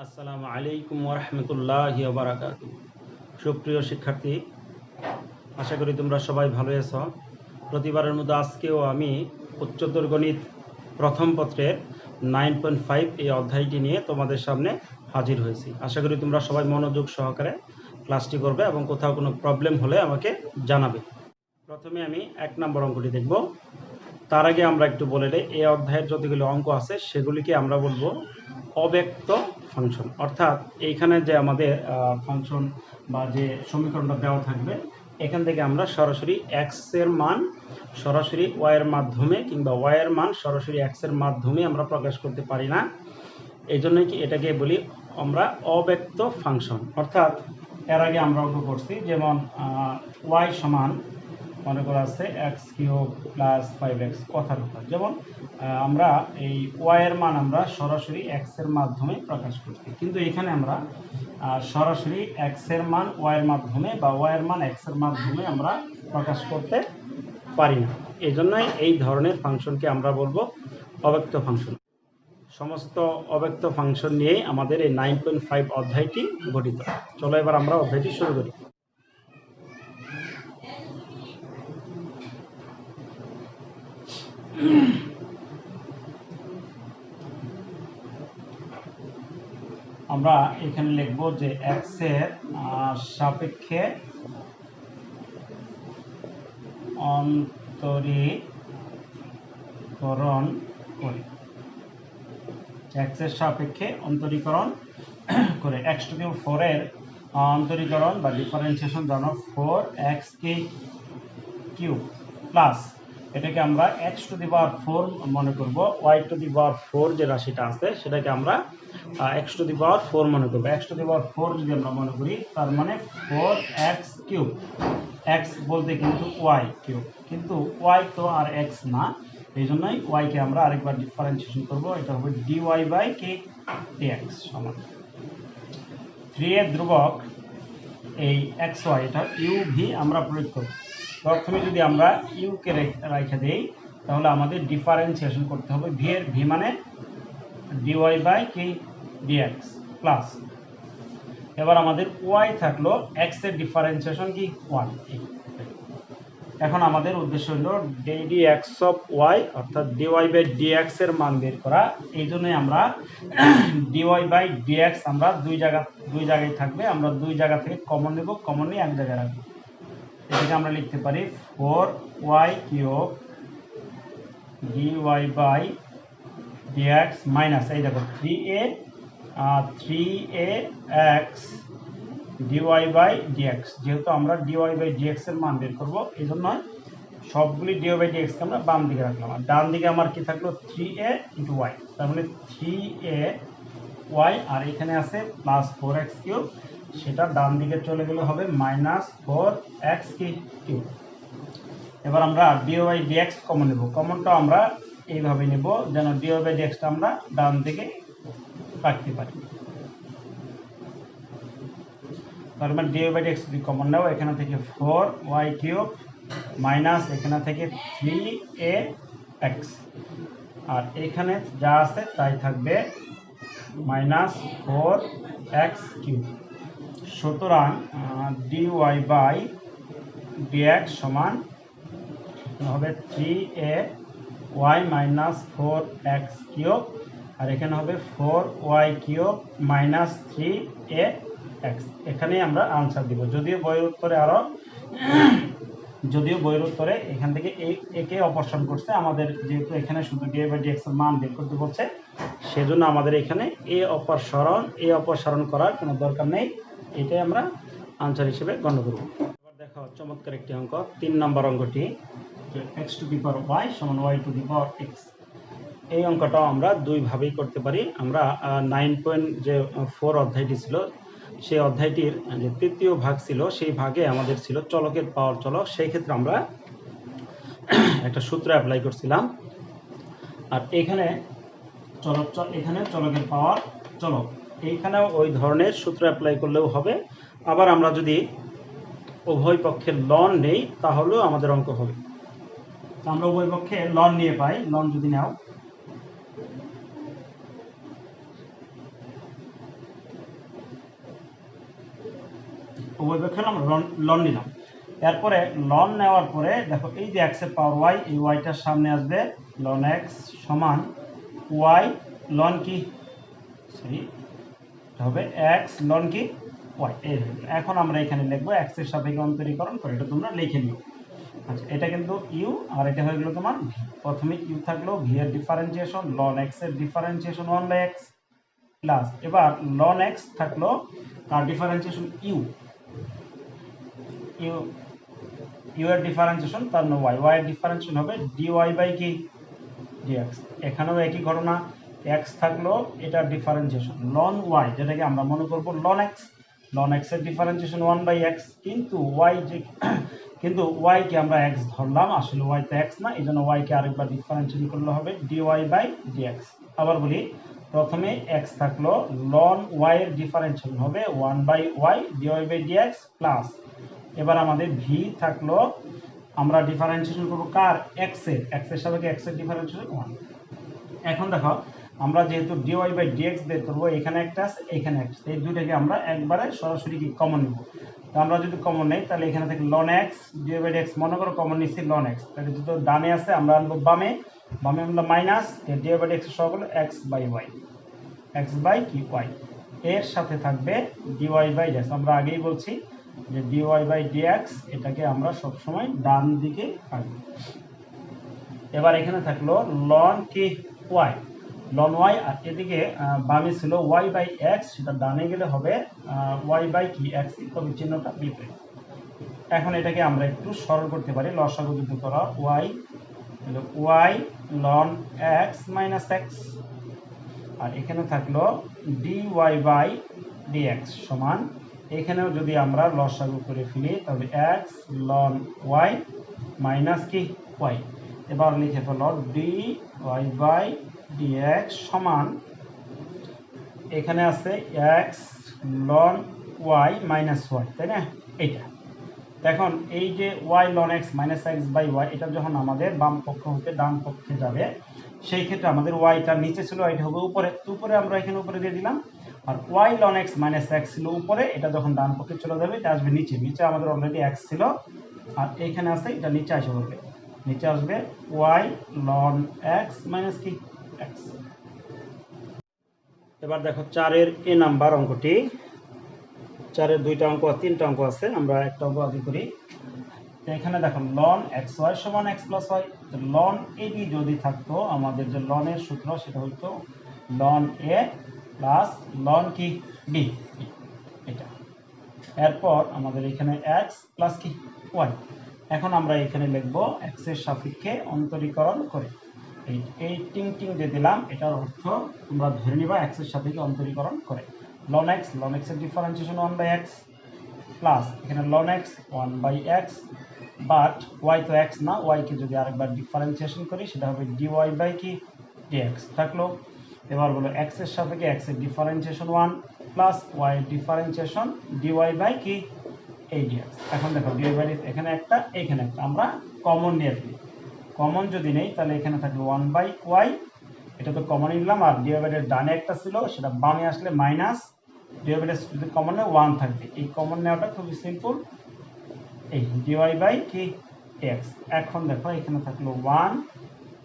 আসসালামু আলাইকুম ওয়া রাহমাতুল্লাহি ওয়া বারাকাতুহু। সুপ্রিয় শিক্ষার্থী, আশা করি তোমরা সবাই ভালো আছো। প্রতিবারের মতো আজকেও আমি উচ্চতর গণিত প্রথম পত্রের 9.5 এই অধ্যায়টি নিয়ে তোমাদের সামনে হাজির হয়েছি। আশা করি তোমরা সবাই মনোযোগ সহকারে ক্লাসটি করবে এবং কোথাও কোনো প্রবলেম হলে আমাকে জানাবে। প্রথমে আমি 1 নম্বর অঙ্কটি দেখব। তার আগে আমরা একটু বলে দিই, এই অধ্যায়ের যতগুলো অঙ্ক আছে সেগুলিকে আমরা বলবো অব্যক্ত ফাংশন। অর্থাৎ এইখানে যে আমাদের ফাংশন বা যে সমীকরণটা দেওয়া থাকবে, এখান থেকে আমরা সরাসরি এক্স এর মান সরাসরি ওয়াই এর মাধ্যমে কিংবা ওয়াই এর মান সরাসরি এক্স এর মাধ্যমে আমরা প্রকাশ করতে পারি না। এই জন্যই কি এটাকে বলি আমরা অব্যক্ত ফাংশন। অর্থাৎ এর আগে আমরা অঙ্ক করছি, যেমন ওয়াই সমান মনে করা আছে এক্স কিউব প্লাস 5x কথার কথা। যেমন আমরা এই ওয়াই এর মান আমরা সরাসরি এক্স এর মাধ্যমে প্রকাশ করছি, কিন্তু এখানে আমরা সরাসরি এক্স এর মান ওয়াই এর মাধ্যমে বা ওয়াই এর মান এক্স এর মাধ্যমে আমরা প্রকাশ করতে পারি না। এই জন্যই এই ধরনের ফাংশনকে আমরা বলবো অব্যক্ত ফাংশন। সমস্ত অব্যক্ত ফাংশন নিয়েই আমাদের এই 9.5 অধ্যায়টি গঠিত। চলো এবার আমরা অধ্যায়টি শুরু করি। আমরা এখানে লিখব যে এক্স এর সাপেক্ষে অন্তরীকরণ করে, এক্স এর সাপেক্ষে অন্তরীকরণ করে এক্স টু দি পাওয়ার 4 এর অন্তরীকরণ বা ডিফারেন্সিয়েশন জানো 4x কিউব প্লাস এটাকে আমরা এক্স টু দি পাওয়ার 4 মনে করব, ওয়াই টু দি পাওয়ার 4 যে রাশিটা আছে সেটাকে আমরা এক্স টু দি পাওয়ার 4 মনে করব। এক্স টু দি পাওয়ার 4 যদি আমরা মনে করি, তার মানে 4x কিউব, এক্স বলতে কিন্তু ওয়াই কিউব, কিন্তু ওয়াই তো আর এক্স না, এই জন্যই ওয়াইকে আমরা আরেকবার ডিফারেন্সিয়েশন করব। এটা হবে ডিওয়াই বাই কে ডিএক্স সমান 3 এর ধ্রুবক এই এক্স ওয়াই, এটা ইউ ভি আমরা প্রয়োগ করব। প্রথমে যদি আমরা ইউ কে রেখে দেই, তাহলে আমাদের ডিফারেন্সিয়েশন করতে হবে ভি এর, ভি মানে ডিওয়াই বাই কে ডিএক্স প্লাস, এবার আমাদের ওয়াই থাকলো এক্স এর ডিফারেন্সিয়েশন কি 1। এখন আমাদের উদ্দেশ্য হলো ডি এক্স অফ ওয়াই অর্থাৎ ডিওয়াই বাই ডিএক্স এর মান বের করা। এই জন্যই আমরা ডিওয়াই বাই ডিএক্স আমরা দুই জায়গায় থাকবে, আমরা দুই জায়গা থেকে কমন নেব, কমন নিয়ে এক জায়গায় রাখবো। এটাকে আমরা লিখতে পারি 4y cube dy by dx minus এই দেখো 3a x dy by dx. যেহেতু আমরা ডিওয়াই বাই ডিএক্স এর মান বের করবো, এই জন্য সবগুলি ডিওয়াই বাই ডিএক্সকে আমরা বাম দিকে রাখলাম, আর ডান দিকে আমার কি থাকলো 3a ইন্টু ওয়াই, তার মানে 3a ওয়াই, আর এখানে আছে প্লাস 4x কিউব, সেটা ডান দিকে চলে গেলে হবে মাইনাস 4x কিউব। এবার আমরা ডিওয়াই ডিএক্স কমন নেব, কমনটা আমরা এইভাবে নেব যেন ডিওয়াই বাই ডিএক্সটা আমরা ডান দিকে রাখতে পারি। তার মানে ডিওয়াই বাই ডিএক্স যদি কমন নাও, এখানে থেকে 4y কিউব মাইনাস এখানে থেকে 3ax, আর এখানে যা আছে তাই থাকবে মাইনাস 4x কিউব। সুতরাং ডিওয়াই বাই ডিএক্স সমান হবে 3ay মাইনাস 4x কিউব, আর এখানে হবে 4y কিউব মাইনাস 3ax। এখানেই আমরা আনসার দিব। যদিও বইয়ের উত্তরে এখান থেকে একে অপসারণ করছে, আমাদের যেহেতু এখানে শুধু ডিওয়াই বাই ডিএক্স এর মান বের করতে বলছে, সেজন্য আমাদের এখানে এ অপসারণ করার কোনো দরকার নেই, এটাই আমরা আনসার হিসেবে গণ্য করব। এবার দেখো চমৎকার একটি অঙ্ক, 3 নম্বর অঙ্কটি, x to the power y সমান y to the power x। এই অঙ্কটাও আমরা দুই ভাবেই করতে পারি। আমরা 9.4 অধ্যায়টি ছিল, সেই অধ্যায়টির যে তৃতীয় ভাগ ছিল, সেই ভাগে আমাদের ছিল চলকের পাওয়ার চলক। সেই ক্ষেত্রে আমরা একটা সূত্র অ্যাপ্লাই করছিলাম, আর এখানে চলকের পাওয়ার চলক, এইখানেও ওই ধরনের সূত্র অ্যাপ্লাই করলেও হবে। আবার আমরা যদি উভয় পক্ষের লন নেই, তাহলেও আমাদের অঙ্ক হবে। আমরা উভয় পক্ষে লন নিয়ে পাই, লন যদি নাও উভয় পক্ষে আমরা লন নিলাম। এরপরে লন নেওয়ার পরে দেখো এই যে এক্স এর পাওয়ার ওয়াই, এই ওয়াইটার সামনে আসবে লন এক্স সমান ওয়াই লন কি সরি হবে এক্স লন কি ওয়াই। এখন আমরা এখানে লিখবো এক্স এর সাপেক্ষে অন্তরীকরণ করে, এটা তোমরা লিখে নিও। আচ্ছা, এটা কিন্তু ইউ আর এটা হয়ে গেল তোমার ভি। প্রথমে ইউ থাকলো, ভি এর ডিফারেন্সিয়েশন লন এক্স এর ডিফারেন্সিয়েশন 1/x প্লাস এবার লন এক্স থাকলো তার ডিফারেন্সিয়েশন ইউ, ইউ ইউ এর ডিফারেন্সিয়েশন তার ওয়াই, ওয়াই এর ডিফারেন্সিয়েশন হবে ডিওয়াই বাই কি ডিএক্স। এখানেও একই ঘটনা, এক্স থাকলো এটার ডিফারেন্সিয়েশন লন ওয়াই, যেটাকে আমরা মনে করবো লন এক্স, লন এক্স এর ডিফারেন্সিয়েশন 1/x, কিন্তু ওয়াই যে কিন্তু ওয়াই কে আমরা এক্স ধরলাম, আসলে ওয়াই তো এক্স না, এই জন্য ওয়াই কে আরেকবার ডিফারেন্সিয়েশন করলে হবে ডিওয়াই বাই ডিএক্স। আবার বলি, প্রথমে এক্স থাকলো, লন ওয়াই এর ডিফারেন্সিয়েশন হবে 1/y dy by dx plus এবার আমাদের ভি থাকলো, আমরা ডিফারেন্সিয়েশন করবো কার এক্স এর, এক্স এর সাপেক্ষে এক্স এর ডিফারেন্সিয়েশন 1। এখন দেখো আমরা যেহেতু ডিওয়াই বাই ডিএক্স বের করবো, এখানে একটা আছে এখানে একটা, এই দুইটাকে আমরা একবারে সরাসরি কি কমন নিব। তো আমরা যদি কমন নেই তাহলে এখানে থেকে ln x dy by dx মনে করো কমন নিচ্ছি লন এক্স, তাহলে যেহেতু ডানে আছে আমরা আনবো বামে, বামে আমরা মাইনাস ডিওয়াই বাই ডিএক্স সহ হলো x by y, x by কি ওয়াই, এর সাথে থাকবে ডিওয়াই বাই ডিএক্স। আমরা আগেই বলছি যে ডিওয়াই বাই ডিএক্স এটাকে আমরা সবসময় ডান দিকে রাখবো। এবার এখানে থাকলো লন কি ওয়াই, লন ওয়াই, আর এদিকে বামে ছিল ওয়াই বাই এক্স, সেটা ডানে গেলে হবে ওয়াই বাই কি এক্স, তবে চিহ্নটা বিপরীত। এখন এটাকে আমরা একটু সরল করতে পারি, লসাগু যদি করা y y loan x minus x, আর এখানে থাকলো ডি ওয়াই বাই ডিএক্স সমান, এখানেও যদি আমরা লসাগু করে ফেলি তবে এক্স লন ওয়াই মাইনাস কি ওয়াই। এবার লিখে ফেলো ডি ওয়াই বাই ডিএক্স সমান, এখানে আছে x ln y minus y, তাই না? এইটা এখন এই যে y loan x minus x by y, এটা যখন আমাদের বাম পক্ষ হতে ডান পক্ষে যাবে, সেই ক্ষেত্রে আমাদের ওয়াইটা নিচে ছিল, এটা হবে উপরে, উপরে আমরা এখানে উপরে দিয়ে দিলাম। আর y loan x minus x ছিল উপরে, এটা যখন ডান পক্ষে চলে যাবে এটা আসবে নিচে, নিচে আমাদের অলরেডি এক্স ছিল আর এইখানে আছে, এটা নিচে আসে পড়বে, নিচে আসবে ওয়াই লন এক্স মাইনাস কি এক্স। এবার দেখো 4-এর এ নাম্বার অঙ্কটি, 4-এর 2টা অঙ্ক 3টা অঙ্ক আছে, আমরা একটা অঙ্ক আগে করি। এখানে দেখো লন এক্স ওয়াই সমান এক্স প্লাস ওয়াই, লন এডি যদি থাকতো, আমাদের যে লনের সূত্র সেটা হইতো লন এ প্লাস লন কি বি, এটা। এরপর আমাদের এখানে এক্স প্লাস কি ওয়াই। এখন আমরা এখানে লিখবো এক্স এর সাপেক্ষে অন্তরীকরণ করে, এই টিং টিং যে দিলাম এটার অর্থ তোমরা ধরে নিবা এক্স এর সাপেক্ষে অন্তরীকরণ করে। লন এক্স এর ডিফারেন্সিয়েশন 1/x প্লাস এখানে ln x 1/x, but y তো এক্স না, ওয়াই কে যদি আরেকবার ডিফারেন্সিয়েশন করি সেটা হবে ডিওয়াই বাই কি ডিএক্স থাকলো। এবার বলো এক্স এর সাপেক্ষে এক্স এর ডিফারেন্সিয়েশন 1 প্লাস ওয়াই এর ডিফারেন্সিয়েশন ডিওয়াই বাই কি এই ডিএক্স। এখন দেখো ডিওয়াই বাই এখানে একটা এখানে একটা, আমরা কমন নিয়ে ফেলি, কমন যদি নেই তাহলে এখানে থাকবে 1/y, এটা তো কমন নিলাম, আর ডিওয়াইডের ডানে একটা ছিল সেটা বামে আসলে মাইনাস, ডিওয়াইডের যদি কমন নেয় 1 থাকবে, এই কমন নেওয়াটা খুবই সিম্পল, এই ডিওয়াই বাই কি এক্স। এখন দেখো এখানে থাকলো 1,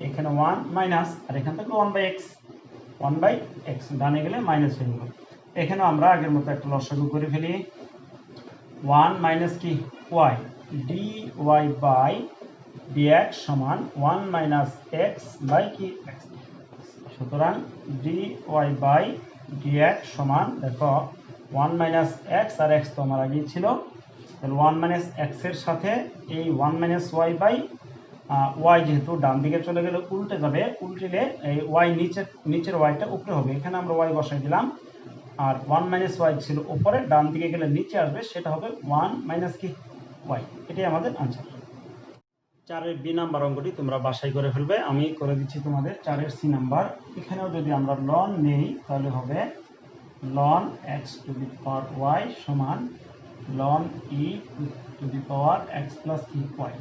এখানে 1 মাইনাস, আর এখানে থাকলো 1/x, 1/x ডানে গেলে মাইনাস হয়ে গেল। এখানে আমরা আগের মতো একটা লসাগু করে ফেলি, 1 মাইনাস কি y dy বাই dx সমান 1 মাইনাস x বাই কি x। সুতরাং dy বাই dx সমান দেখো 1 মাইনাস x আর x তো আমার আগেই ছিল, তাহলে 1 মাইনাস x এর সাথে এই 1 মাইনাস y বাই y যেহেতু ডান দিকে চলে গেলে উল্টে যাবে, উল্টিলে এই y নিচের yটা উপরে হবে, এখানে আমরা y বসাই দিলাম, আর 1 মাইনাস ওয়াই ছিল উপরে, ডান দিকে গেলে নিচে আসবে, সেটা হবে 1 মাইনাস কি ওয়াই। এটাই আমাদের আনসার। 4-এর বি নাম্বার অঙ্কটি তোমরা বাছাই করে ফেলবে, আমি করে দিচ্ছি তোমাদের 4-এর সি নাম্বার। এখানেও যদি আমরা লন নেই তাহলে হবে লন x to the power y সমান লন e to the power x plus কি ওয়াই।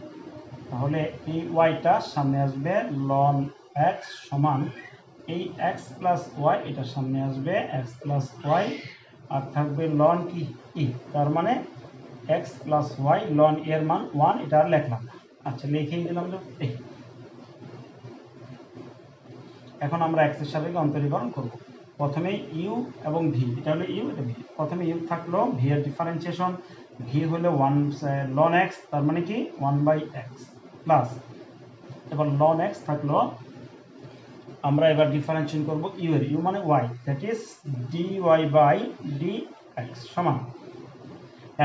তাহলে এই ওয়াইটা সামনে আসবে লন এক্স সমান এই এক্স প্লাস ওয়াই, এটার সামনে আসবে এক্স প্লাস ওয়াই, আর থাকবে লন কি ই, তার মানে এক্স প্লাস ওয়াই লন এর মান 1, এটা আর লিখলাম না। আচ্ছা, লিখেই দিলাম তো। এখন আমরা এক্স এর সাপেক্ষে অন্তরীকরণ করব। প্রথমে ইউ এবং ভি, এটা হলো ইউ, এটা ভি। প্রথমে ইউ থাকলো, ভি এর ডিফারেন্সিয়েশন, ভি হলো 1 লন এক্স, তার মানে কি 1/x প্লাস, এবার লন এক্স থাকলো, আমরা এবার ডিফারেন্সিয়েশন করব ইউ এর, ইউ মানে ওয়াই, দ্যাট ইজ dy/dx সমান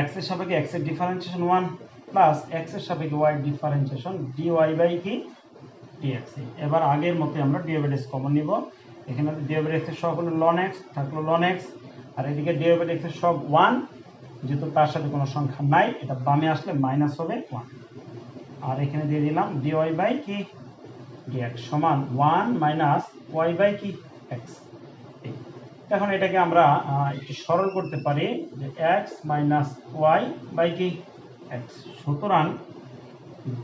এক্স এর সাপেক্ষে এক্স এর ডিফারেন্সিয়েশন 1 প্লাস এক্স এর সাপেক্ষে ওয়াই ডিফারেন্সিয়েশন dy/dx। এবার আগের মতো আমরা ডেরিভেটিভ কমন নিব। এখানে ডেরিভেটিভ এর সহগ হলো ln x, থাকলো ln x, আর এদিকে ডেরিভেটিভ এর সহগ 1, যেহেতু তার সাথে কোনো সংখ্যা নাই, এটা বামে আসলে মাইনাস হবে 1, আর এখানে দিয়ে দিলাম dy/dx সমান 1 মাইনাস y/x। এখন এটাকে আমরা একটু সরল করতে পারি যে x মাইনাস y/x। সুতরাং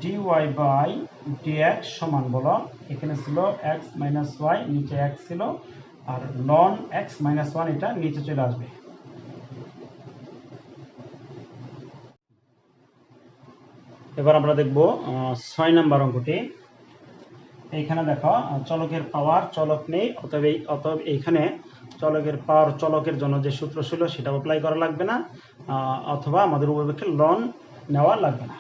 dy/dx সমান বলো, এখানে ছিল x মাইনাস y, নিচে x ছিল, আর ln x মাইনাস 1 এটা নিচে চলে আসবে। এবার আমরা দেখব 6 নম্বর অঙ্কটি। এইখানে দেখো চলকের পাওয়ার চলক নেই, অতএব এইখানে চলকের পাওয়ার চলকের জন্য যে সূত্র ছিল সেটা অ্যাপ্লাই করা লাগবে না, অথবা আমাদের উপপক্ষে লন নেওয়া লাগবে না।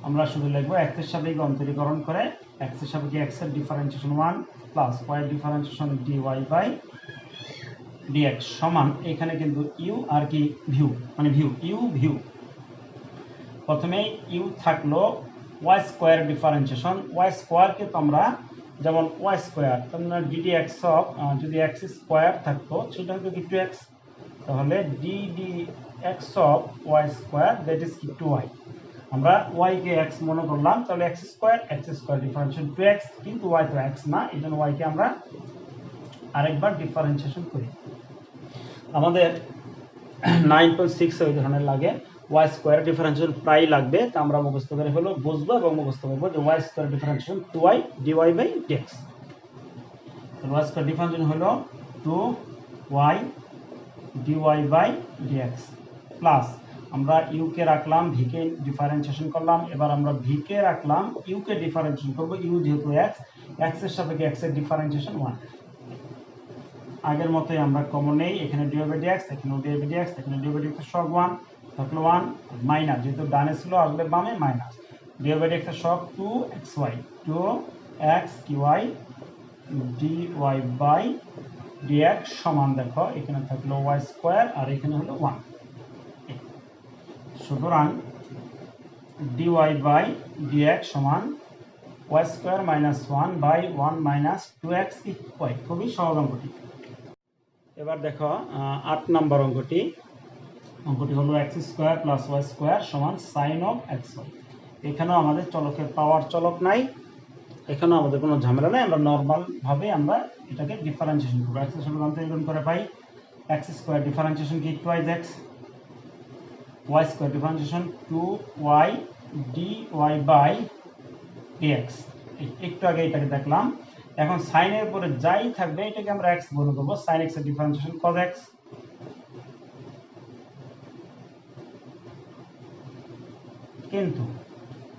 আমরা শুধু লিখব এক্স এর সাপেক্ষে অন্তরীকরণ করে এক্স এর সাপেক্ষে এক্স এর differentiation 1 plus Y differentiation dy/dx সমান, এখানে কিন্তু ইউ আর কি ভিউ, মানে ভিউ ইউ ভিউ। প্রথমে ইউ থাকলো ওয়াই স্কোয়ার ডিফারেন্সিয়েশন, ওয়াই স্কোয়ারকে তো আমরা যেমন ওয়াই স্কোয়ার, তার ddx অফ, যদি এক্স স্কোয়ার থাকতো সেটা হতো কি 2x, তাহলে ddx of y square that is কি 2y। আমরা y কে x মনে করলাম, তাহলে x স্কোয়ার ডিফারেন্সিয়েশন 2x, কিন্তু y তো x না, এই জন্য y কে আমরা আরেকবার ডিফারেন্সিয়েশন করি। আমাদের 9.6 ওই ধরনের লাগে, ওয়াই স্কোয়ার ডিফারেন্সিয়েশন প্রায় লাগবে, তা আমরা মুখস্থ করে হলো বুঝবো এবং মুখস্থ করবো যে y square differentiation 2y dy/dx। Y square differentiation হলো 2y dy/dx প্লাস, আমরা ইউ কে রাখলাম, ভি কে ডিফারেন্সিয়েশন করলাম, এবার আমরা ভি কে রাখলাম, ইউ কে ডিফারেন্সিয়েশন করব, ইউ যেহেতু এক্স, এক্স এর সাপেক্ষে এক্স এর ডিফারেন্সিয়েশন 1। আগের মতোই আমরা কমন নেই, এখানে dy/dx, এখানেও dy/dx, এখানে dy/dx এর সহগ 1 থাকলো 1 মাইনাস, যেহেতু ডানে ছিল আসলে বামে মাইনাস, dy/dx এর সহগ 2xy, 2xy dy/dx সমান, দেখো এখানে থাকলো ওয়াই স্কোয়ার আর এখানে হলো 1। সুতরাং dy/dx সমান y square minus 1/1 minus 2xy। খুবই সহজ অঙ্কটি। এবার দেখো 8 নম্বর অঙ্কটি হলো x square plus y square সমান সাইন অফ xy। এখানেও আমাদের চলকের পাওয়ার চলক নাই, এখানেও আমাদের কোনো ঝামেলা নাই, আমরা নর্মাল ভাবে আমরা এটাকে ডিফারেন্সিয়েশন করব। x এর সাথে অন্তরীকরণ করে পাই x স্কোয়ার ডিফারেন্সিয়েশন কি 2x, y square differentiation 2y dy/dx। একটু আগে এটাকে দেখলাম। এখন সাইনের উপরে যাই থাকবে এটাকে আমরা x গুণ করব, sin x এর ডিফারেন্সিয়েশন cos x,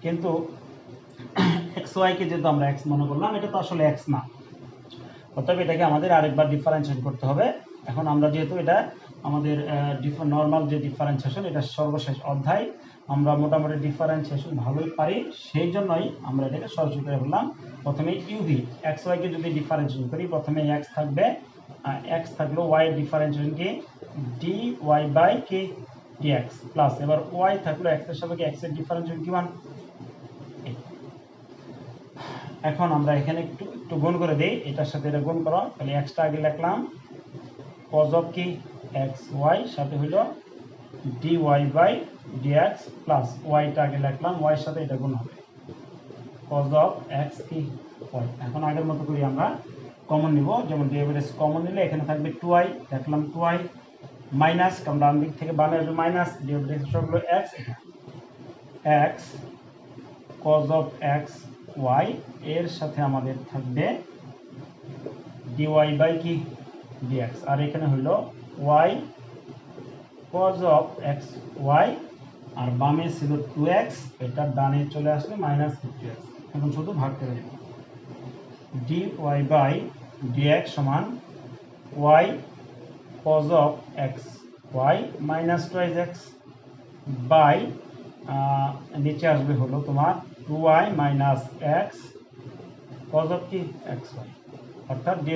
কিন্তু xy কে যেহেতু আমরা x মনে করলাম, এটা তো আসলে x না, অতএব এটাকে আমাদের আরেকবার ডিফারেন্সিয়েট করতে হবে। এখন আমরা যেহেতু এটা আমাদের নর্মাল যে ডিফারেন্সিয়েশন, এটা সর্বশেষ অধ্যায়, আমরা মোটামুটি ডিফারেন্সিয়েশন ভালোই পারি, সেই জন্যই আমরা এটাকে সরাসরি করে বললাম। প্রথমে ইউভি এক্স ওয়াই কে যদি ডিফারেন্সিয়েশন করি, প্রথমে এক্স থাকবে, এক্স থাকলো ওয়াই এর ডিফারেন্সিয়েশন কি dy/dx প্লাস, এবার ওয়াই থাকলো এক্স এর সাপেক্ষে এক্স এর ডিফারেন্সিয়েশন কি 1। এখন আমরা এখানে একটু গুণ করে দেই, এটার সাথে এটা গুণ করো, তাহলে এক্সটা আগে লিখলাম, cos অফ কি xy সাথে হলো dy/dx প্লাস ওয়াইটা আগে লিখলাম, ওয়াই এর সাথে এটা গুণ হবে, cos অফ x কি y। এখন আগের মতো করি আমরা কমন নিব, যেমন ডেরিভেটিভ কমন নিলে এখানে থাকবে 2y, দেখলাম 2y মাইনাস, কারণ ডান দিক থেকে বামে আসবে মাইনাস, ডেরিভেটিভ হলো x, x cos of x y এর সাথে আমাদের থাকবে dy/dx, আর এখানে হলো y cos of x y, আর বামে ছিল 2x, এটা ডানে চলে আসলে মাইনাস 50x। এখন শুধু ভাগ করে দেব, dy বাই dx সমান y cos of x y minus 2x by নিচে আসবে হলো তোমার 2y minus x cos of কি এক্স ওয়াই, অর্থাৎ dy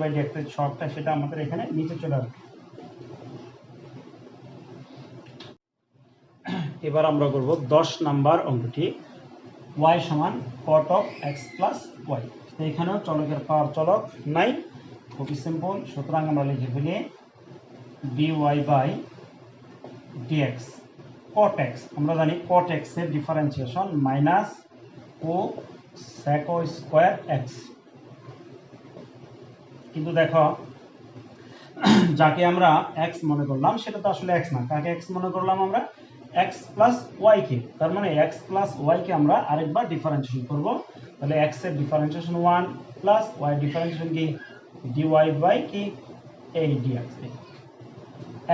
বাই dx এর শর্টটা সেটা আমাদের এখানে নিচে চলে আসবে। এবার আমরা করব 10 নাম্বার অঙ্কটি, y সমান cot of x plus y. এখানেও চলকের পাওয়ার চলক নাই, খুবই সিম্পল, সুতরাং আমরা লিখে ফেলি dy by dx cot x। আমরা জানি cot x এর ডিফারেন্সিয়েশন মাইনাস ও sec স্কয়ার x। কিন্তু দেখো যাকে আমরা x মনে করলাম সেটা তো আসলে x না, কাকে x মনে করলাম আমরা, x প্লাস y কে। তার মানে x প্লাস y কে আমরা আরেকবার ডিফারেন্সিয়েশন করব, তাহলে x এর ডিফারেন্সিয়েশন 1 প্লাস y ডিফারেন্সিয়েশন কি dy বাই কি এই dx।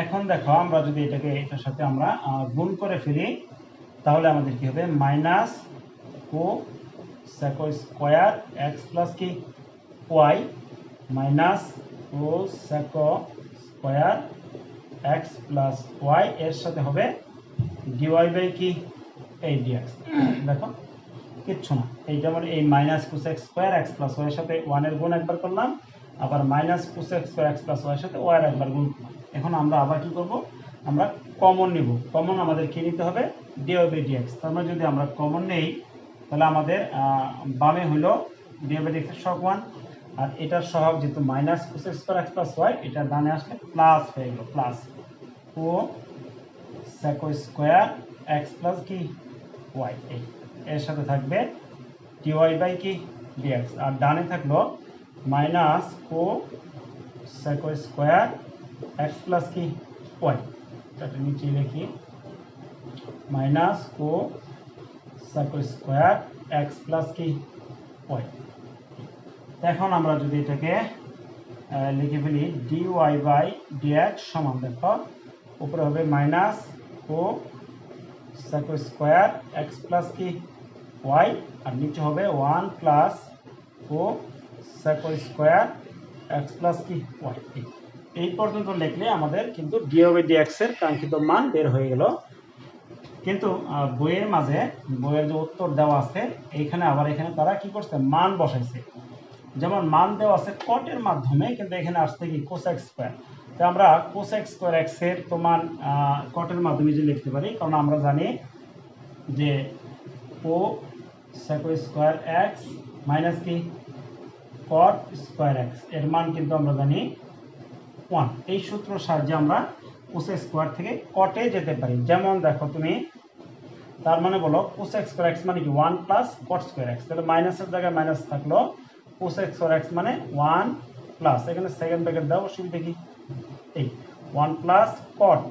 এখন দেখো আমরা যদি এটাকে এটার সাথে আমরা গুণ করে ফেলি তাহলে আমাদের কি হবে, মাইনাস ও sec স্কয়ার x প্লাস কি y মাইনাস ও sec square x plus y এর সাথে হবে dy বাই কি এই dx। দেখো কিচ্ছু না, এই যেমন এই minus cosec square x plus y এর সাথে 1 এর গুণ একবার করলাম, আবার minus cosec square x plus y এর সাথে y এর একবার গুণ করলাম। এখন আমরা আবার কি করব, আমরা কমন নিব। কমন আমাদের কি নিতে হবে, dy বাই dx। তার মানে যদি আমরা কমন নেই তাহলে আমাদের বামে হলো dy বাই dx এর সহগ 1, আর এটার সহগ যেহেতু minus cosec square x plus y, এটা ডানে আসলে প্লাস হয়ে গেল, প্লাস ও sec স্কয়ার x প্লাস কি y এর সাথে থাকবে dy বাই কি dx, আর ডানে থাকলো মাইনাস ও sec স্কয়ার x প্লাস কি y। এটা নিচে লিখি মাইনাস ও sec স্কয়ার x প্লাস কি y। এখন আমরা যদি এটাকে লিখে ফেলি dy বাই dx সমান, দেখো উপরে হবে মাইনাস ও sec স্কয়ার x প্লাস কি y, আর নিচে হবে 1 প্লাস ও sec স্কয়ার x প্লাস কি y। এই পর্যন্ত লিখলে আমাদের কিন্তু dy বাই dx এর কাঙ্ক্ষিত মান বের হয়ে গেল। কিন্তু বইয়ের মাঝে বইয়ের যে উত্তর দেওয়া আছে এইখানে আবার এখানে তারা কি করছে, মান বসাইছে। যেমন মান দেওয়া আছে cot এর মাধ্যমে, কিন্তু এখানে আসছে কি cosec স্কয়ার। তো আমরা cosec স্কয়ার x এর তো মান cot এর মাধ্যমে যে লিখতে পারি, কারণ আমরা জানি যে ও sec স্কয়ার x মাইনাস কি cot স্কয়ার x এর মান কিন্তু আমরা জানি 1। এই সূত্রের সাহায্যে আমরা cosec স্কয়ার থেকে cot এ যেতে পারি। যেমন দেখো তুমি, তার মানে বলো cosec স্কয়ার x মানে কি 1 প্লাস cot স্কয়ার x, তাহলে মাইনাসের জায়গায় মাইনাস থাকলো, cosec স্কয়ার x মানে 1 প্লাস, এখানে সেকেন্ড ব্র্যাকেট দাও, অসুবিধা কি, এই 1 প্লাস cot,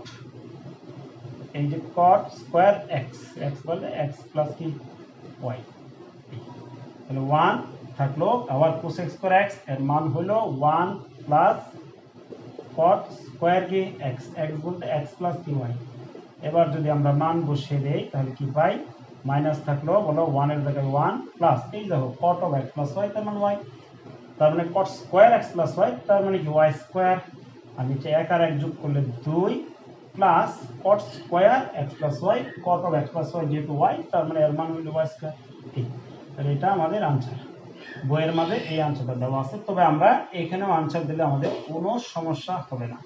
এই যে cot স্কয়ার x, x বলে x প্লাস কি y, তাহলে 1 থাকলো, আবার cosec স্কয়ার x এর মান হলো 1 প্লাস cot স্কয়ার কি x, x বলতে x প্লাস কি y। এবার যদি আমরা মান বসিয়ে দেই তাহলে কি পাই, মাইনাস থাকলো, বলো 1 এর জায়গায় 1 প্লাস, এই দেখো cot of x plus y তার মানে y, তার মানে cot square x plus y তার মানে কি y স্কয়ার, আর নিচে 1 আর 1 যোগ করলে 2 plus cot square x plus y, cot of x plus y যেহেতু y তার মানে এর মান হলো y স্কয়ার। ঠিক, তাহলে এটা আমাদের আনসার। বইয়ের মাঝে এই আনসারটা দেওয়া আছে, তবে আমরা এখানেও আনসার দিলে আমাদের কোনো সমস্যা হবে না।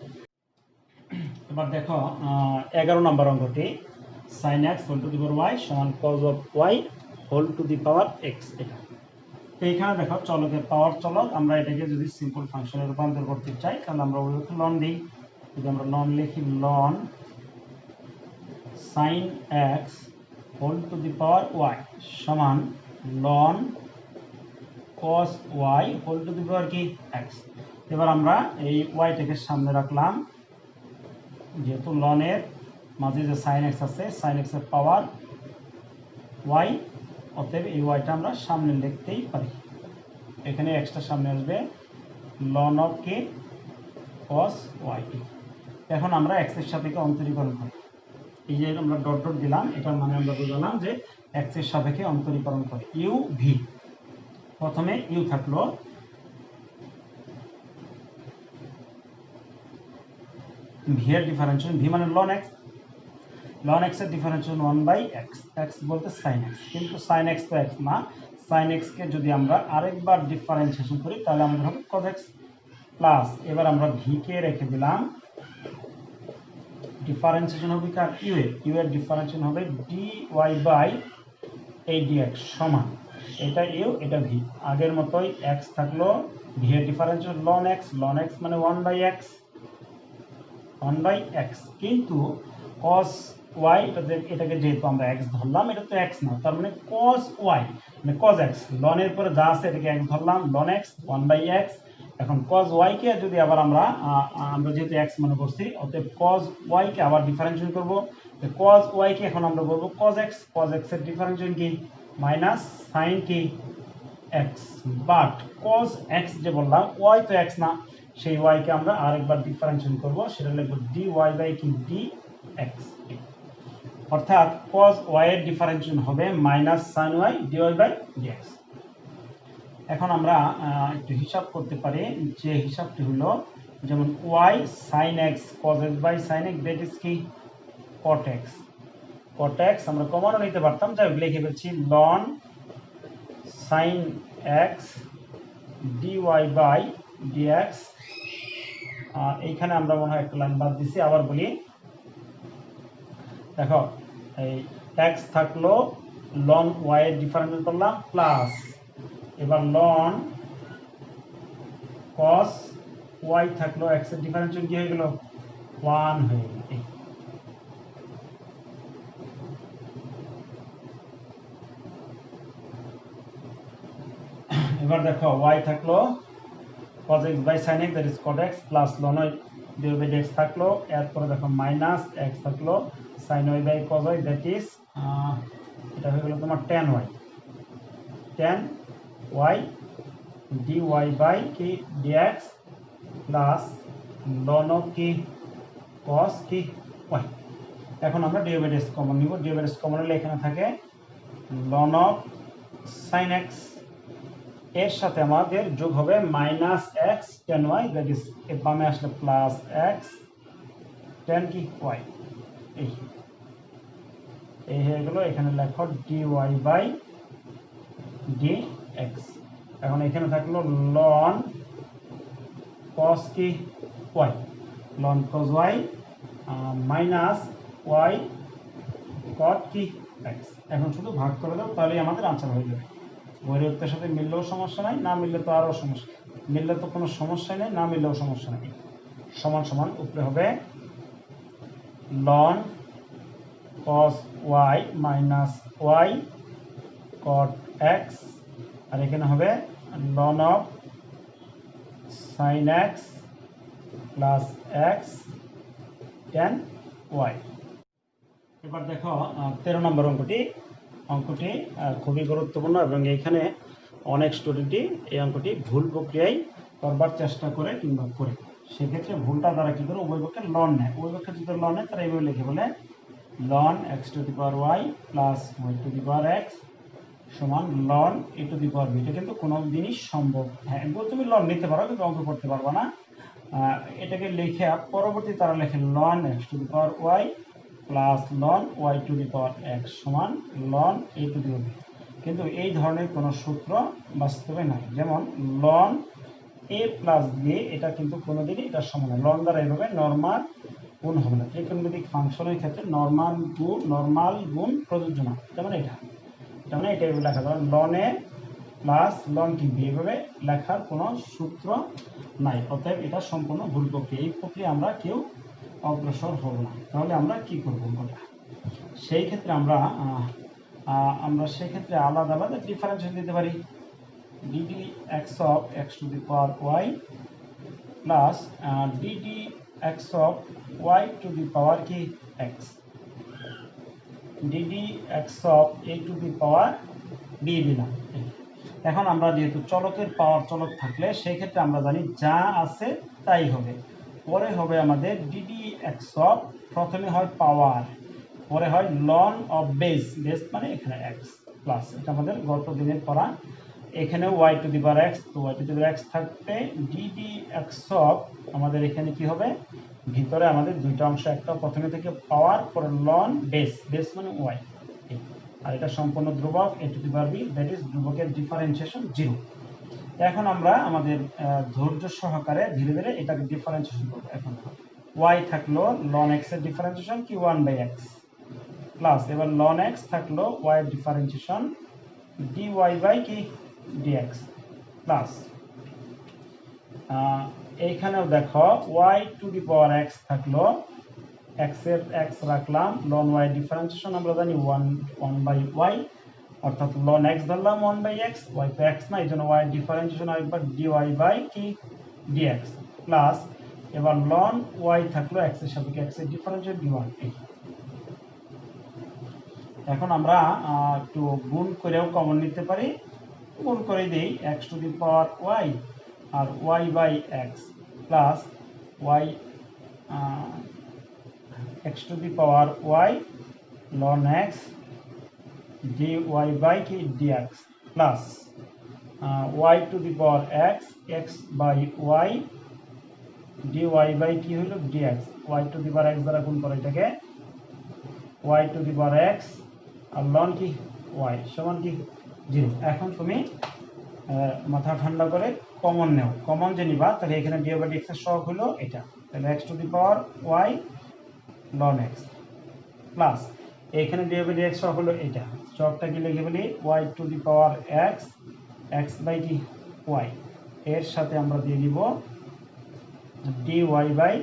এবার দেখো 11 নম্বর অঙ্কটি, sin x whole to the power y সমান cos of y whole to the power x। এটা তো এখানে দেখো চলকের পাওয়ার চলক, আমরা এটাকে যদি সিম্পল ফাংশনে রূপান্তর করতে চাই তাহলে আমরা ওইভাবে লন দিই। যদি আমরা লন লিখি, লন sin x whole to the power y সমান লন cos y whole to the power কি x। এবার আমরা এই yটাকে সামনে রাখলাম, যেহেতু লনের মাঝে যে sin x আছে, sin x এর পাওয়ার y, অতএব এই yটা আমরা সামনে লিখতেই পারি। এখানে x টা সামনে আসবে, লন অফ কি cos y। এখন আমরা x এর সাপেক্ষে অন্তরীকরণ করি। এই যে আমরা ডট ডট দিলাম, এটার মানে আমরা বুঝলাম যে x এর সাপেক্ষে অন্তরীকরণ করে। ইউ ভি, প্রথমে ইউ থাকলো, ভি এর ডিফারেন্সিয়েশন, ভি মানে লন x, লন x এর ডিফারেন্সিয়েশন 1/x, x বলতে sin x, কিন্তু sin x তো x না, sin x কে যদি আমরা আরেকবার ডিফারেন্সিয়েশন করি তাহলে আমাদের হবে cos x প্লাস, এবার আমরা v কে রেখে দিলাম, ডিফারেন্সিয়েশন হবে কার, u এর, u এর ডিফারেন্সিয়েশন হবে dy বাই এই dx সমান, এটা u এটা v, আগের মতোই x থাকলো, v এর ডিফারেন্সিয়েশন ln x মানে 1/x, 1/x, কিন্তু cos y এটাকে যেহেতু আমরা x ধরলাম, এটা তো x না, তার মানে cos y মানে cos x, ln এর পরে যা আছে এটাকে x ধরলাম, ln x 1/x। এখন cos y কে যদি আবার আমরা যেহেতু x মনে করছি, অতএব cos y কে আবার ডিফারেন্সিয়েশন করব, cos y কে এখন আমরা বলবো cos x, cos x এর ডিফারেন্সিয়েশন কি মাইনাস sin কি x, বাট cos x যে বললাম y তো x না, সেই y কে আমরা আরেকবার ডিফারেন্সিয়েশন করব, সেটা লিখব dy বাই কি dx, অর্থাৎ cos y এর ডিফারেন্সিয়েশন হবে minus sin y dy by dx। এখন আমরা একটু হিসাব করতে পারি, যে হিসাবটি হলো যেমন y sin x cos x by sin x, that is কি cot x, cot x আমরা কমনও নিতে পারতাম, যাই লিখে ফেলছি ln sin x dy by dx। এইখানে আমরা মনে হয় একটা লাইন বাদ দিছি, আবার বলি, দেখো এই x থাকলো ln y এর ডিফারেন্সিয়েশন করলাম প্লাস, এবার ln cos y থাকলো, x এর ডিফারেন্সিয়েশন কি হয়ে গেল 1 হয়ে গেল। এবার দেখো y থাকলো cos x by sin x, that is cot x, plus ln y dy by dx থাকলো, এরপরে দেখো মাইনাস x থাকলো sin y by cos y, that is এটা হয়ে গেল তোমার tan y, tan y dy by কি dx প্লাস ln কি cos কি y। এখন আমরা dy বাই dx কমন নিব, dy বাই dx কমন নিলে এখানে থাকে ln sin x, এর সাথে আমাদের যোগ হবে minus x tan y, that is এর বামে আসলে প্লাস x tan কি y, এই হয়ে গেল। এখানে লেখো dy বাই dx। এখন এখানে থাকলো ln cos কি y, ln cos y minus y cot কি x। এখন শুধু ভাগ করে দাও, তাহলেই আমাদের আনসার হয়ে যাবে। বইয়ের উত্তরের সাথে মিললেও সমস্যা নাই, না মিললে তো আরও সমস্যা, মিললে তো কোনো সমস্যাই নেই, না মিললেও সমস্যা নেই। সমান সমান উপরে হবে ln cos y minus y cot x, আর এখানে হবে ln of sin x plus x tan y। এবার দেখো 13 নম্বর অঙ্কটি খুবই গুরুত্বপূর্ণ, এবং এইখানে অনেক স্টুডেন্টই এই অঙ্কটি ভুল প্রক্রিয়ায় করবার চেষ্টা করে কিংবা করে, সেক্ষেত্রে ভুলটা তারা কি করে, উভয়পক্ষে লন নেয়, উভয়পক্ষে যদি লন নেয় তারা এইভাবে লিখে বলে ln x to the power y plus y to the power x সমান ln a two the power b। এটা কিন্তু কোনো দিনই সম্ভব, হ্যাঁ তুমি লন নিতে পারো কিন্তু অঙ্ক করতে পারবা না। এটাকে লিখে পরবর্তী তারা লেখে ln x to the power y plus ln y to the power x সমান ln a two the power b, কিন্তু এই ধরনের কোনো সূত্র বাস্তবে নাই। যেমন ln a প্লাস b, এটা কিন্তু কোনোদিনই এটার সমান না, ln দ্বারা এইভাবে নরমাল গুণ হবে না, ত্রিকোণমিতিক ফাংশনের ক্ষেত্রে নরমাল গুণ প্রযোজ্য না। যেমন এটা এইভাবে লেখা যাবে ln a প্লাস ln কি b, এইভাবে লেখার কোনো সূত্র নাই, অতএব এটা সম্পূর্ণ ভুল প্রক্রিয়া। এই প্রক্রিয়া আমরা কেউ অগ্রসর হব না। তাহলে আমরা কি করব, সেই ক্ষেত্রে আমরা সেক্ষেত্রে আলাদা আলাদা ডিফারেন্সিয়েশন দিতে পারি, dd x of x to the power y plus dd x of y to the power কি x, dd x of a to the power b দিলাম। এখন আমরা যেহেতু চলকের পাওয়ার চলক থাকলে সেই ক্ষেত্রে আমরা জানি যা আছে তাই হবে, পরে হবে আমাদের ডিডি এক্স অফ, প্রথমে হয় পাওয়ার, পরে হয় লন অফ বেস, বেস মানে এখানে এক্স প্লাস, এটা আমাদের গত দিনের পড়া। এখানে y to the power x, তো y to the power x থাকবে ডিডি এক্স অফ, আমাদের এখানে কি হবে, ভিতরে আমাদের দুইটা অংশ, একটা প্রথমে থেকে পাওয়ার, পরে লন বেস, বেস মানে ওয়াই, আর এটা সম্পূর্ণ ধ্রুবক A to the power B, that is ধ্রুবকের ডিফারেন্সিয়েশন 0। এখন আমরা আমাদের ধৈর্য সহকারে ধীরে ধীরে এটাকে ডিফারেন্সিয়েশন করব। এখন y থাকলো ln x এর ডিফারেন্সিয়েশন কি 1/x প্লাস, এবার ln x থাকলো y এর ডিফারেন্সিয়েশন dy বাই কি dx প্লাস, এইখানেও দেখো y to the power x থাকলো, x এর x রাখলাম, ln y ডিফারেন্সিয়েশন আমরা জানি 1/y, অর্থাৎ ln x ধরলাম 1/x, y তো x না, এই জন্য y ডিফারেন্সিয়েশন আরেকবার dy বাই কি dx প্লাস, এবার ln y থাকলো x এর সাপেক্ষে x এর ডিফারেন্সিয়েশন dy। এখন আমরা একটু গুণ করেও কমন নিতে পারি, গুণ করে দেই x to the power y আর y by x plus y x to the power y ln x dy by কি dx প্লাস y to the power x x by y dy by কি হলো dx, y to the power x দ্বারা গুণ করে এটাকে y to the power x আর ln কি y সমান কি 0। এখন তুমি মাথা ঠান্ডা করে কমন নাও, কমন যে নিবা তাহলে এখানে dy by dx এর সহগ হলো এটা, তাহলে x to the power y ln x plus এখানে dy by dx সহগ হলো এটা, সহগটা কি লিখে বলি y to the power x x by কি y, এর সাথে আমরা দিয়ে দিব dy বাই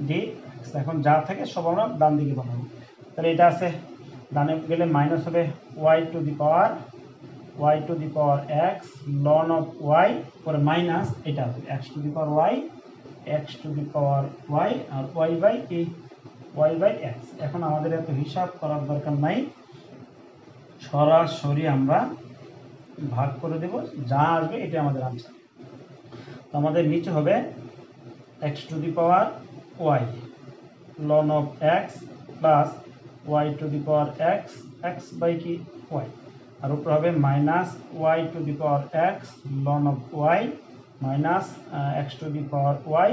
dx। এখন যা থাকে সব আমরা ডান দিকে পাঠাবো, তাহলে এটা আছে ডানে গেলে মাইনাস হবে y to the power x ln of y, পরে মাইনাস এটা হবে x to the power y x to the power y আর y বাই কি y বাই x। এখন আমাদের এত হিসাব করার দরকার নাই, সরাসরি আমরা ভাগ করে দেব, যা আসবে এটা আমাদের আনসার। তো আমাদের নিচে হবে x to the power y ln of x plus y to the power x x by কি y, আর উপর হবে minus y to the power x ln of y minus x to the power y,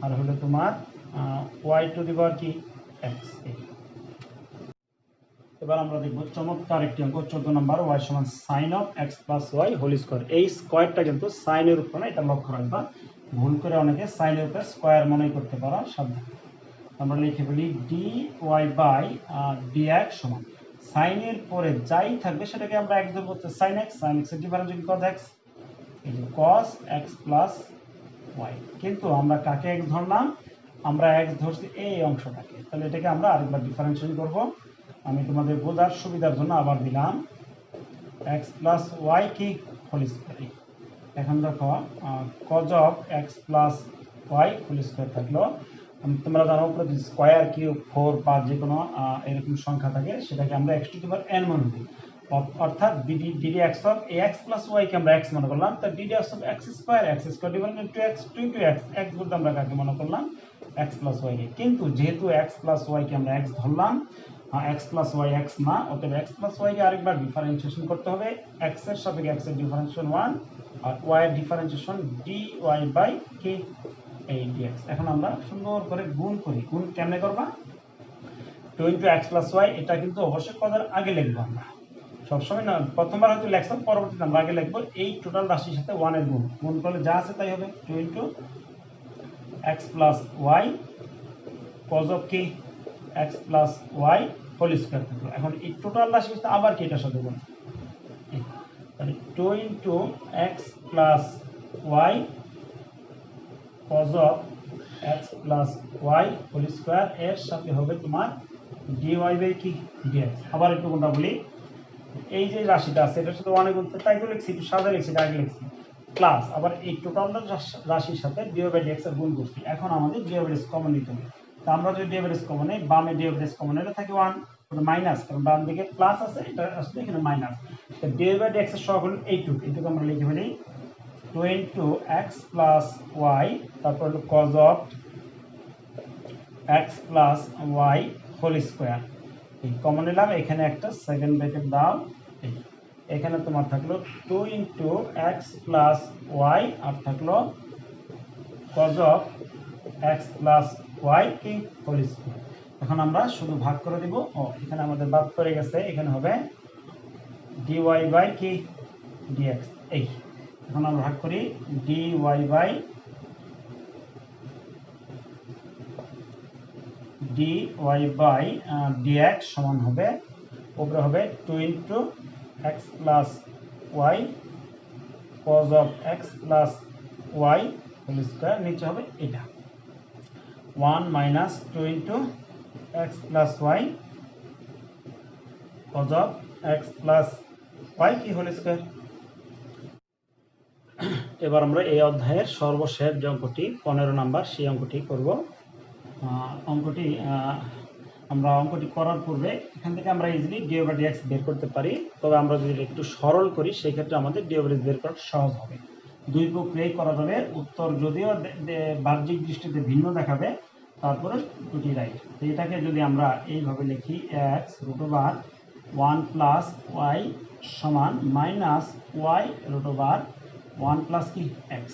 আর হলো তোমার y to the power কি x। এবার আমরা দেখব চমৎকার একটি অঙ্ক 14 নম্বর, y সমান sin of x plus y whole square. এই স্কয়ারটা কিন্তু সাইনের উপর না, এটা লক্ষ্য রাখবা, ভুল করে অনেকে সাইনের উপর স্কয়ার মনে করতে পারো, সাবধান। আমরা লিখে বলি dy বাই dx সমান সাইনের পরে যাই থাকবে সেটাকে আমরা x ধরব, sin x, sin x এর ডিফারেন্সিয়েশন cos x, এই যে cos x প্লাস y। কিন্তু আমরা কাকে x ধরলাম, আমরা x ধরছি এই অংশটাকে, তাহলে এটাকে আমরা আরেকবার ডিফারেন্সিয়েশন করব। আমি তোমাদের বোঝার সুবিধার জন্য আবার দিলাম x প্লাস y কি হোল স্কয়ার। এখন দেখো cos of x plus y whole square থাকলো, তোমরা জানো উপরে স্কয়ার কিউব 4 5 যে কোনো এরকম সংখ্যা থাকে সেটাকে আমরা x to the power n মনে করি, অর্থাৎ ddx of ax plus y কে আমরা x মনে করলাম, তাই ddx of x square divided by 2x into x, x বলতে আমরা কাকে মনে করলাম x প্লাস y কে। কিন্তু যেহেতু x প্লাস y কে আমরা x ধরলাম, x প্লাস y x না, অতএব x প্লাস y কে আরেকবার ডিফারেন্সিয়েশন করতে হবে, x এর সাপেক্ষে x এর ডিফারেন্সিয়েশন 1 আর y এর ডিফারেন্সিয়েশন dy বাই কি এই dx। এখন আমরা সুন্দর করে গুণ করি, গুণ কেমনে করবা, 2 into x plus y, এটা কিন্তু অবশ্যই পদের আগে লিখবো আমরা, সবসময় না প্রথমবার হয়তো লেখলাম, পরবর্তীতে আমরা আগে লিখবো এই টোটাল রাশির সাথে 1 এর গুণ, গুণ করলে যা আছে তাই হবে 2 into x plus y cos of কি x plus y whole square থাকলো। এখন এই টোটাল রাশির সাথে আবার কি এটার সাথে গুণ, তাহলে 2 into x plus y cos of x plus y whole square এর সাথে হবে তোমার dy বাই কি dx। আবার একটু কোনটা বলি, এই যে রাশিটা আছে এটার সাথে 1 গুণ, তাই তো লিখছি, একটু সাদা লিখছি, আগে লিখছি প্লাস, আবার এই টোটাল রাশির সাথে dy বাই dx এর গুণ করছি। এখন আমাদের dy বাই dx কমন নিতে হবে, তো আমরা যদি dy বাই dx কমন নেই, বামে dy বাই dx কমন নিলে থাকে 1, মাইনাস, কারণ বাম দিকে প্লাস আছে, এটা আসলে এখানে মাইনাস, তো dy বাই dx এর সহগ হলো এইটুকু, আমরা লিখে ফেলি 2 ইন্টু এক্স প্লাস ওয়াই, তারপর হলো cos of x plus y whole square. Common নিলাম, এখানে একটা সেকেন্ড ব্র্যাকেট দাও। এখানে তোমার থাকলো 2 ইন্টু এক্স প্লাস ওয়াই আর থাকলো cos of x plus y কি হোল স্কোয়ার। এখন আমরা শুধু ভাগ করে দিব। এখানে আমাদের বাদ পড়ে গেছে, এখানে হবে dy বাই কি dx। এখন আমরা ভাগ করি, dy বাই dx সমান হবে, উপরে হবে 2 into x plus y cos of x plus y whole square, নিচে হবে এটা 1 minus 2 into x plus y cos of x plus y কি হোল স্কোয়ার। এবার আমরা এই অধ্যায়ের সর্বশেষ যে অঙ্কটি 15 নাম্বার, সেই অঙ্কটি করব। অঙ্কটি করার পূর্বে এখান থেকে আমরা ইজিলি ডি ওভার ডিএক্স বের করতে পারি, তবে আমরা যদি একটু সরল করি সেই ক্ষেত্রে আমাদের ডি ওভার বের করা সহজ হবে। দুই প্রক্রিয়ায় করা যাবে, উত্তর যদিও বাহ্যিক দৃষ্টিতে ভিন্ন দেখাবে, তারপরে দুটি রাইট। তো এটাকে যদি আমরা এইভাবে লিখি, x root over 1 plus y সমান minus y root over 1 plus কি এক্স।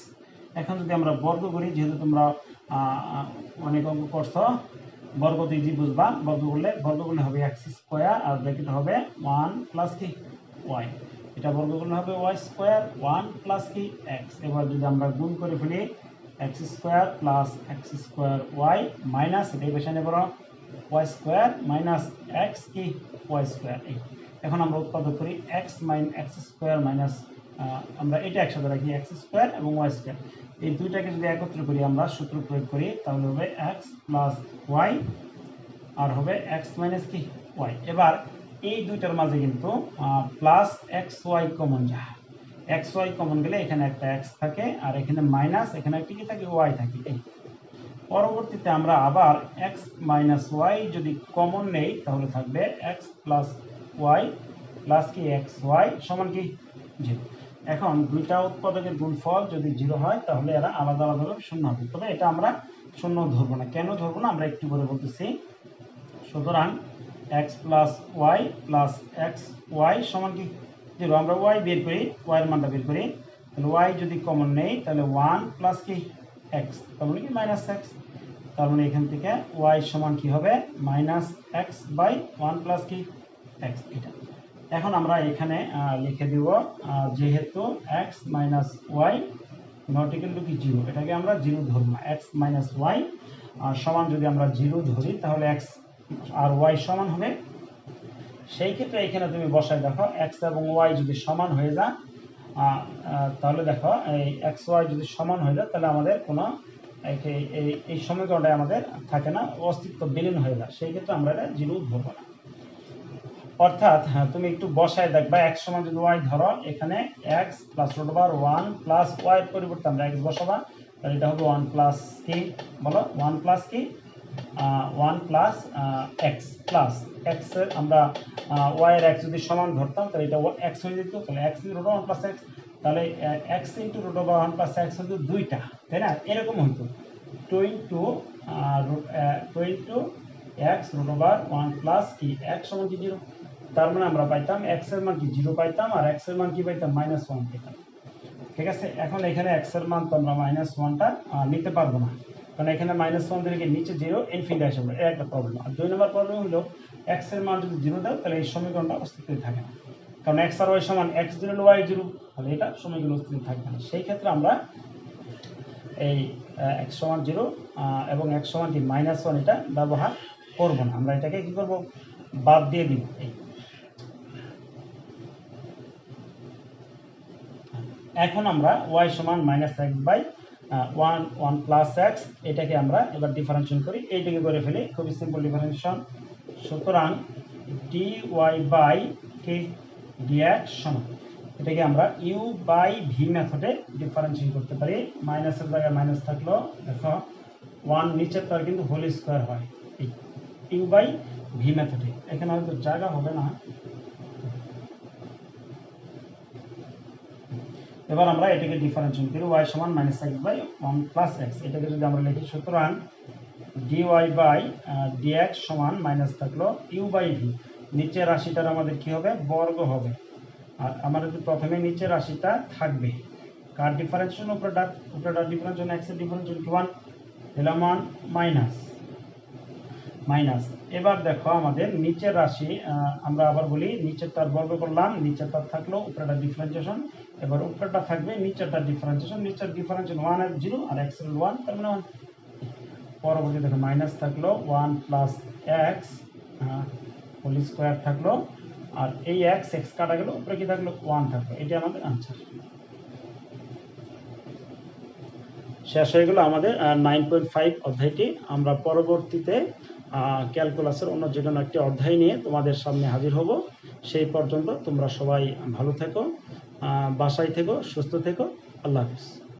এখন যদি আমরা বর্গ করি, যেহেতু তোমরা অনেক অঙ্ক করছো, বর্গ তো ইজি বুঝবা, বর্গ করলে হবে এক্স স্কোয়ার আর ব্র্যাকেট হবে 1 প্লাস কি ওয়াই। এটা বর্গ করলে হবে ওয়াই স্কোয়ার 1 প্লাস কি এক্স। এবার যদি আমরা গুণ করে ফেলি, x square plus x square y minus, এটাই বেশি নেব ওয়াই স্কোয়ার মাইনাস এক্স কি ওয়াই স্কোয়ার। এখন আমরা উৎপাদক করি, এক্স স্কোয়ার মাইনাস, আমরা এটা একসাথে রাখি এক্স স্কোয়ার এবং ওয়াই স্কোয়ার। এই দুইটাকে যদি একত্র করি, আমরা সূত্র প্রয়োগ করি, তাহলে হবে এক্স প্লাস ওয়াই আর হবে এক্স মাইনাস কি ওয়াই। এবার এই দুইটার মাঝে কিন্তু প্লাস এক্স ওয়াই কমন যায়, এক্স ওয়াই কমন গেলে এখানে একটা এক্স থাকে আর এখানে মাইনাস, এখানে একটা কি থাকে ওয়াই থাকে। পরবর্তীতে আমরা আবার এক্স মাইনাস ওয়াই যদি কমন নেই, তাহলে থাকবে এক্স প্লাস ওয়াই প্লাস কি এক্স ওয়াই সমান কি 0। এখন দুইটা উৎপাদকের গুণফল যদি 0 হয়, তাহলে এরা আলাদা আলাদাভাবে শূন্য হবে, তবে এটা আমরা শূন্য ধরবো না। কেন ধরবো না আমরা একটু করে বলতেছি। সুতরাং এক্স প্লাস এক্স ওয়াই সমান কি 0। আমরা ওয়াই বের করি, ওয়াই এর মানটা বের করি, তাহলে ওয়াই যদি কমন নেই, তাহলে 1 প্লাস কি এক্স, তার মানে কি মাইনাস এক্স। তার মানে এখান থেকে ওয়াই সমান কি হবে মাইনাস এক্স বাই 1 প্লাস কি এক্স। এটা এখন আমরা এখানে লিখে দিব, যেহেতু x minus y not equal to কি 0, এটাকে আমরা 0 ধরব না। এক্স মাইনাস ওয়াই সমান যদি আমরা 0 ধরি, তাহলে এক্স আর ওয়াই সমান হবে। সেই ক্ষেত্রে এখানে তুমি বসায় দেখো, এক্স এবং ওয়াই যদি সমান হয়ে যায়, তাহলে দেখো এই এক্স ওয়াই যদি সমান হয়ে যায়, তাহলে আমাদের কোনো এই সমীকরণটা আমাদের থাকে না, অস্তিত্ব বিলীন হয়ে যায়। সেই ক্ষেত্রে আমরা এটা 0 ধরব না। অর্থাৎ তুমি একটু বসায় দেখবা, x সমান যদি y ধরো, এখানে x plus root over 1 plus y এর পরিবর্তে আমরা x বসাবা, তাহলে এটা হবে 1 প্লাস কি বলো 1 প্লাস কি 1 প্লাস x প্লাস x এর আমরা y এর x যদি সমান ধরতাম, তাহলে এটা x হয়ে যেত, তাহলে x root over 1 plus x, তাহলে x into root over 1 plus x হতো দুইটা, তাই না? এরকম হতো 2 into x root over 1 plus কি x সমান কি 0। তার মানে আমরা পাইতাম x এর মান কি 0 পাইতাম, আর x এর মান কি পাইতাম -1 পাইতাম। ঠিক আছে, এখন এখানে x এর মান তো আমরা -1টা নিতে পারবো না, কারণ এখানে -1 থেকে নিচে 0 ইনফিনিটি আসবে, এর একটা প্রবলেম। আর দুই নম্বর প্রবলেম হলো x এর মান যদি 0 দাও, তাহলে এই সমীকরণটা অস্তিত্বে থাকে না, কারণ x আর y সমান x 0 হলে y 0, তাহলে এটা সমীকরণ অস্তিত্বে থাকবে না। সেই ক্ষেত্রে আমরা এই x সমান 0 এবং x সমান কি -1 এটা ব্যবহার করব না, আমরা এটাকে কি করব বাদ দিয়ে দিব। এখন আমরা y সমান -x বাই 1 প্লাস x, এটাকে আমরা এবার ডিফারেন্সিয়েশন করি, এইটাকে করে ফেলি, খুবই সিম্পল ডিফারেন্সিয়েশন। সুতরাং dy বাই কি dx সমান, এটাকে আমরা u বাই v মেথডে ডিফারেন্সিয়েশন করতে পারি। মাইনাসের জায়গায় মাইনাস থাকলো, দেখো 1 নিচের তার কিন্তু হোল স্কয়ার হয়, u বাই v মেথডে। এখানে হয়তো জায়গা হবে না, এবার আমরা এটাকে ডিফারেন্সিয়েট করি y সমান minus x by one plus x. এটাকে যদি আমরা লিখি, সুতরাং dy বাই dx সমান মাইনাস থাকলো ইউ বাই ভি। নিচের রাশিটার আমাদের কি হবে, বর্গ হবে। আর আমাদের প্রথমে নিচের রাশিটা থাকবে কার ডিফারেন্সিয়েশন, উপরেটার ডিফারেন্সিয়েশন, এক্স এর ডিফারেন্সিয়েশন কি 1 দিলাম 1 মাইনাস। এবার দেখো আমাদের নিচের রাশি, আমরা আবার বলি নিচেরটার বর্গ করলাম, নিচেরটা থাকলো উপরেটার ডিফারেন্সিয়েশন, এবার উপরেরটা থাকবে নিচেরটার ডিফারেন্সিয়েশন। নিচের ডিফারেন্সিয়েশন 1 আর 0 আর x এর 1, তার মানে 1। পরবর্তী দেখো মাইনাস থাকলো 1 প্লাস এক্স হোল স্কোয়ার থাকলো, আর এই এক্স কাটা গেল, উপরে কি থাকলো 1 থাকলো। এটা আমাদের আনসার। শেষ হয়ে গেল আমাদের 9.5 অধ্যায়টি। আমরা পরবর্তীতে ক্যালকুলাসের অন্য যে কোনো একটি অধ্যায় নিয়ে তোমাদের সামনে হাজির হব। সেই পর্যন্ত তোমরা সবাই ভালো থেকো, বাসায় থেকো, সুস্থ থেকো। আল্লাহ হাফিজ।